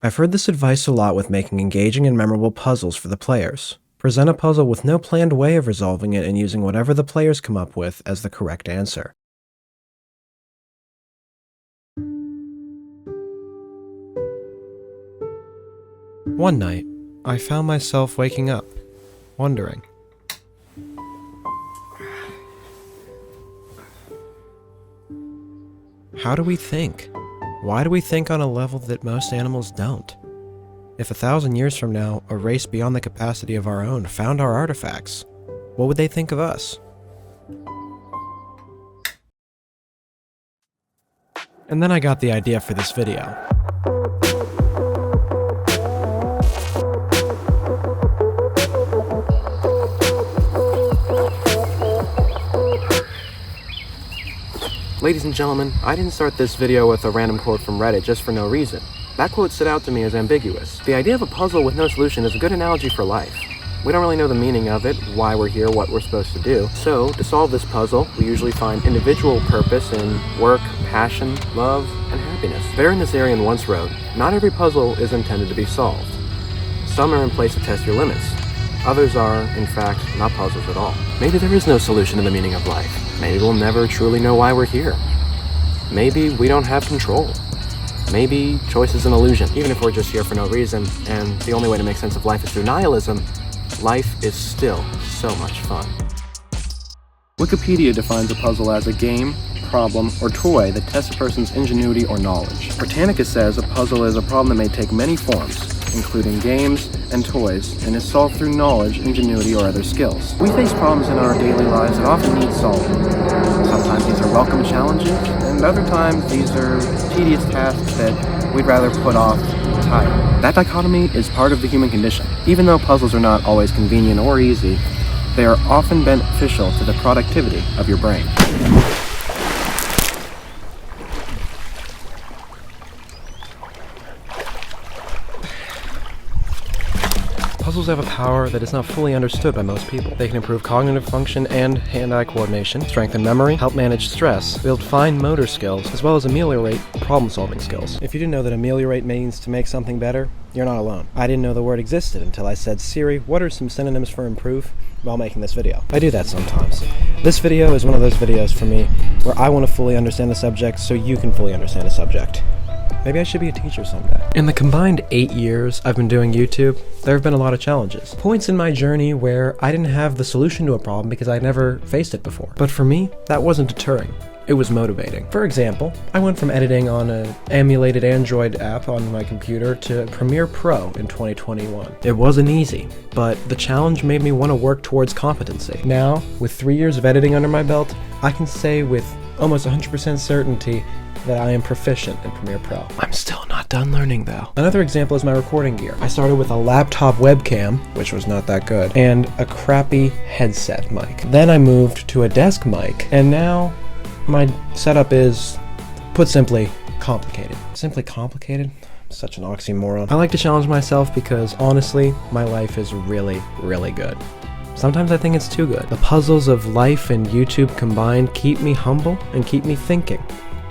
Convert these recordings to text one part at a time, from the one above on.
I've heard this advice a lot with making engaging and memorable puzzles for the players. Present a puzzle with no planned way of resolving it and using whatever the players come up with as the correct answer. One night, I found myself waking up, wondering, how do we think? Why do we think on a level that most animals don't? If 1,000 years from now, a race beyond the capacity of our own found our artifacts, what would they think of us? And then I got the idea for this video. Ladies and gentlemen, I didn't start this video with a random quote from Reddit just for no reason. That quote stood out to me as ambiguous. The idea of a puzzle with no solution is a good analogy for life. We don't really know the meaning of it, why we're here, what we're supposed to do. So, to solve this puzzle, we usually find individual purpose in work, passion, love, and happiness. Veteran Nazarian once wrote, "Not every puzzle is intended to be solved. Some are in place to test your limits. Others are, in fact, not puzzles at all." Maybe there is no solution to the meaning of life. Maybe we'll never truly know why we're here. Maybe we don't have control. Maybe choice is an illusion. Even if we're just here for no reason, and the only way to make sense of life is through nihilism, life is still so much fun. Wikipedia defines a puzzle as a game, problem, or toy that tests a person's ingenuity or knowledge. Britannica says a puzzle is a problem that may take many forms, including games and toys, and is solved through knowledge, ingenuity, or other skills. We face problems in our daily lives that often need solving. Sometimes these are welcome challenges, and other times these are tedious tasks that we'd rather put off entirely. That dichotomy is part of the human condition. Even though puzzles are not always convenient or easy, they are often beneficial to the productivity of your brain. Puzzles have a power that is not fully understood by most people. They can improve cognitive function and hand-eye coordination, strengthen memory, help manage stress, build fine motor skills, as well as ameliorate problem-solving skills. If you didn't know that ameliorate means to make something better, you're not alone. I didn't know the word existed until I said, "Siri, what are some synonyms for improve?" while making this video. I do that sometimes. This video is one of those videos for me where I want to fully understand the subject so you can fully understand the subject. Maybe I should be a teacher someday. In the combined 8 years I've been doing YouTube, there have been a lot of challenges. Points in my journey where I didn't have the solution to a problem because I'd never faced it before. But for me, that wasn't deterring. It was motivating. For example, I went from editing on an emulated Android app on my computer to Premiere Pro in 2021. It wasn't easy, but the challenge made me want to work towards competency. Now, with 3 years of editing under my belt, I can say with almost 100% certainty that I am proficient in Premiere Pro. I'm still not done learning though. Another example is my recording gear. I started with a laptop webcam, which was not that good, and a crappy headset mic. Then I moved to a desk mic, and now my setup is, put simply, complicated. Simply complicated? I'm such an oxymoron. I like to challenge myself because honestly, my life is really, really good. Sometimes I think it's too good. The puzzles of life and YouTube combined keep me humble and keep me thinking,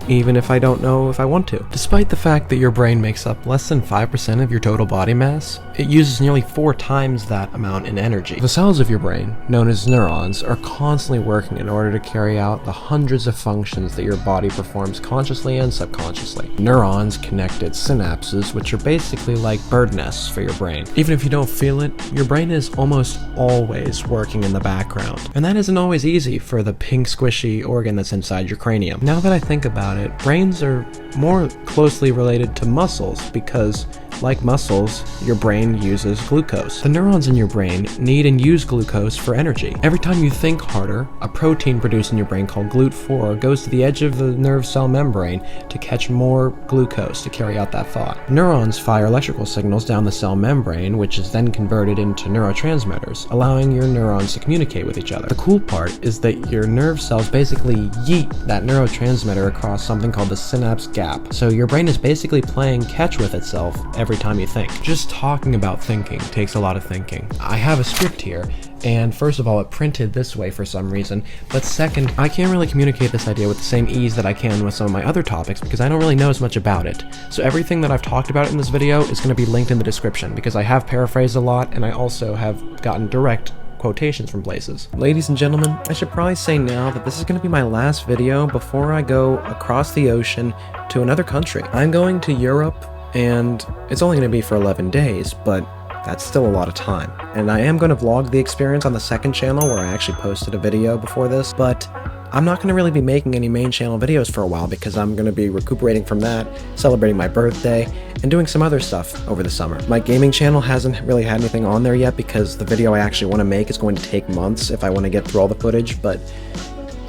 even if I don't know if I want to. Despite the fact that your brain makes up less than 5% of your total body mass, it uses nearly 4 times that amount in energy. The cells of your brain, known as neurons, are constantly working in order to carry out the hundreds of functions that your body performs consciously and subconsciously. Neurons connect at synapses, which are basically like bird nests for your brain. Even if you don't feel it, your brain is almost always working in the background. And that isn't always easy for the pink squishy organ that's inside your cranium. Now that I think about it, brains are more closely related to muscles because, like muscles, your brain uses glucose. The neurons in your brain need and use glucose for energy. Every time you think harder, a protein produced in your brain called GLUT4 goes to the edge of the nerve cell membrane to catch more glucose to carry out that thought. Neurons fire electrical signals down the cell membrane, which is then converted into neurotransmitters, allowing your neurons to communicate with each other. The cool part is that your nerve cells basically yeet that neurotransmitter across something called the synapse gap. So your brain is basically playing catch with itself every time you think. Just talking about thinking takes a lot of thinking. I have a script here, And first of all, it printed this way for some reason, but second, I can't really communicate this idea with the same ease that I can with some of my other topics because I don't really know as much about it. So everything that I've talked about in this video is going to be linked in the description because I have paraphrased a lot and I also have gotten direct quotations from places. Ladies and gentlemen, I should probably say now that this is going to be my last video before I go across the ocean to another country. I'm going to Europe and it's only going to be for 11 days, but that's still a lot of time. And I am going to vlog the experience on the second channel where I actually posted a video before this, but I'm not going to really be making any main channel videos for a while because I'm going to be recuperating from that, celebrating my birthday, and doing some other stuff over the summer. My gaming channel hasn't really had anything on there yet because the video I actually want to make is going to take months if I want to get through all the footage, but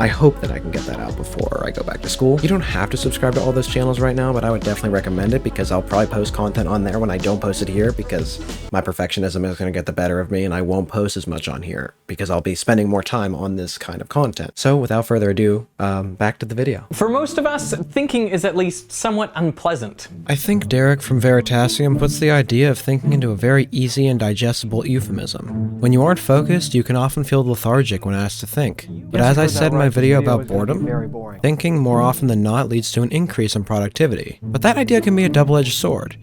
I hope that I can get that out before I go back to school. You don't have to subscribe to all those channels right now, but I would definitely recommend it because I'll probably post content on there when I don't post it here because my perfectionism is going to get the better of me and I won't post as much on here because I'll be spending more time on this kind of content. So without further ado, back to the video. For most of us, thinking is at least somewhat unpleasant. I think Derek from Veritasium puts the idea of thinking into a very easy and digestible euphemism. When you aren't focused, you can often feel lethargic when asked to think. But as I said in my video about boredom, thinking more often than not leads to an increase in productivity. But that idea can be a double-edged sword.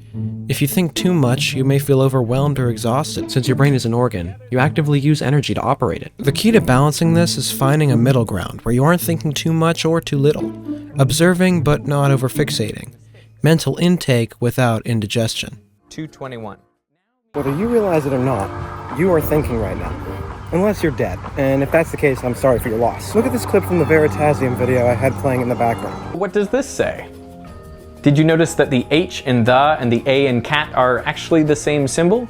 If you think too much, you may feel overwhelmed or exhausted. Since your brain is an organ, you actively use energy to operate it. The key to balancing this is finding a middle ground where you aren't thinking too much or too little, observing but not over-fixating, mental intake without indigestion. 221. Whether you realize it or not, you are thinking right now. Unless you're dead, and if that's the case, I'm sorry for your loss. Look at this clip from the Veritasium video I had playing in the background. What does this say? Did you notice that the H in the and the A in cat are actually the same symbol?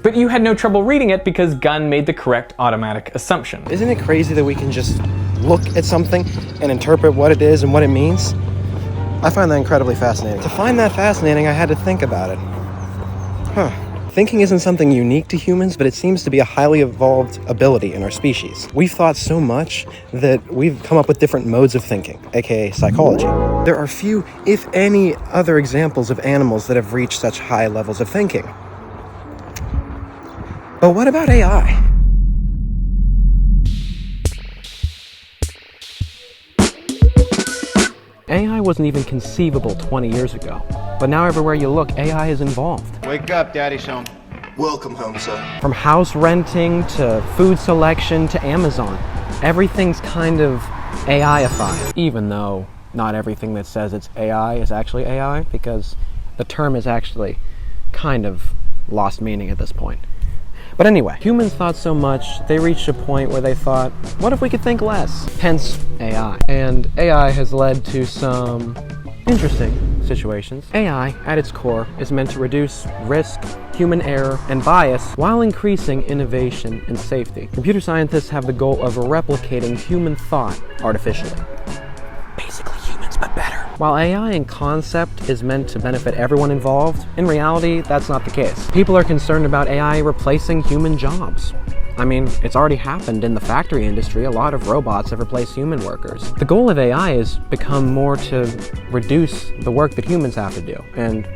But you had no trouble reading it because Gunn made the correct automatic assumption. Isn't it crazy that we can just look at something and interpret what it is and what it means? I find that incredibly fascinating. To find that fascinating, I had to think about it. Thinking isn't something unique to humans, but it seems to be a highly evolved ability in our species. We've thought so much that we've come up with different modes of thinking, aka psychology. There are few, if any, other examples of animals that have reached such high levels of thinking. But what about AI? AI wasn't even conceivable 20 years ago, but now everywhere you look, AI is involved. Wake up, Daddy's home. Welcome home, son. From house renting to food selection to Amazon, everything's kind of AI-ified, even though not everything that says it's AI is actually AI, because the term is actually kind of lost meaning at this point. But anyway, humans thought so much, they reached a point where they thought, what if we could think less? Hence, AI. And AI has led to some interesting situations. AI, at its core, is meant to reduce risk, human error, and bias while increasing innovation and safety. Computer scientists have the goal of replicating human thought artificially. Basically humans, but better. While AI in concept is meant to benefit everyone involved, in reality, that's not the case. People are concerned about AI replacing human jobs. I mean, it's already happened in the factory industry. A lot of robots have replaced human workers. The goal of AI is become more to reduce the work that humans have to do, and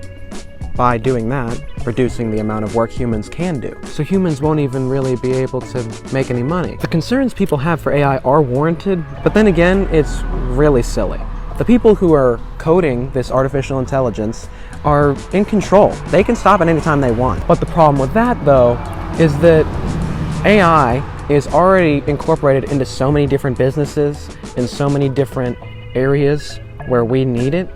by doing that, reducing the amount of work humans can do. So humans won't even really be able to make any money. The concerns people have for AI are warranted, but then again, it's really silly. The people who are coding this artificial intelligence are in control. They can stop at any time they want. But the problem with that, though, is that AI is already incorporated into so many different businesses in so many different areas where we need it,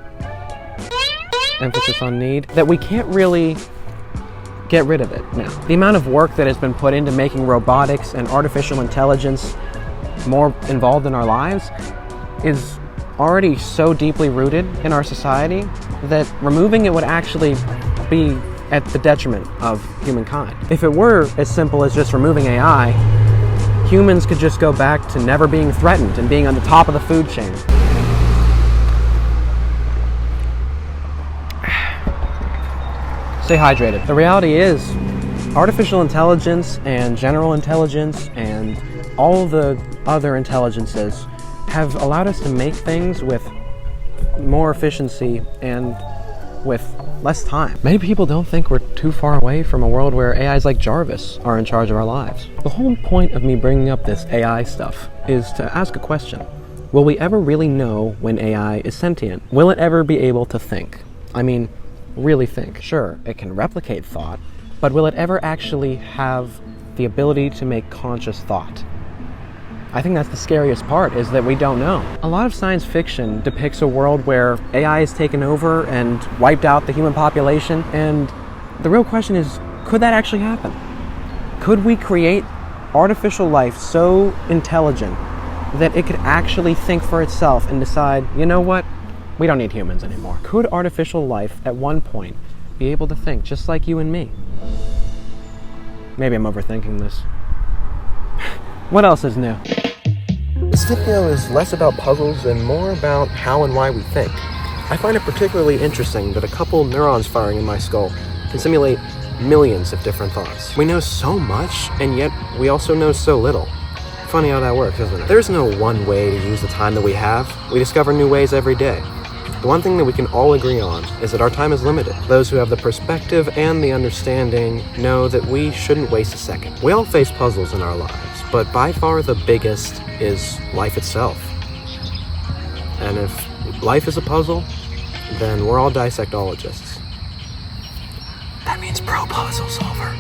emphasis on need, that we can't really get rid of it now. The amount of work that has been put into making robotics and artificial intelligence more involved in our lives is already so deeply rooted in our society that removing it would actually be at the detriment of humankind. If it were as simple as just removing AI, humans could just go back to never being threatened and being on the top of the food chain. Stay hydrated. The reality is, artificial intelligence and general intelligence and all the other intelligences have allowed us to make things with more efficiency and with less time. Many people don't think we're too far away from a world where AIs like Jarvis are in charge of our lives. The whole point of me bringing up this AI stuff is to ask a question. Will we ever really know when AI is sentient? Will it ever be able to think? I mean, really think. Sure, it can replicate thought, but will it ever actually have the ability to make conscious thought? I think that's the scariest part, is that we don't know. A lot of science fiction depicts a world where AI has taken over and wiped out the human population, and the real question is, could that actually happen? Could we create artificial life so intelligent that it could actually think for itself and decide, you know what, we don't need humans anymore? Could artificial life at one point be able to think just like you and me? Maybe I'm overthinking this. What else is new? This video is less about puzzles and more about how and why we think. I find it particularly interesting that a couple neurons firing in my skull can simulate millions of different thoughts. We know so much, and yet we also know so little. Funny how that works, isn't it? There's no one way to use the time that we have. We discover new ways every day. The one thing that we can all agree on is that our time is limited. Those who have the perspective and the understanding know that we shouldn't waste a second. We all face puzzles in our lives, but by far the biggest is life itself. And if life is a puzzle, then we're all dissectologists. That means pro puzzle solver.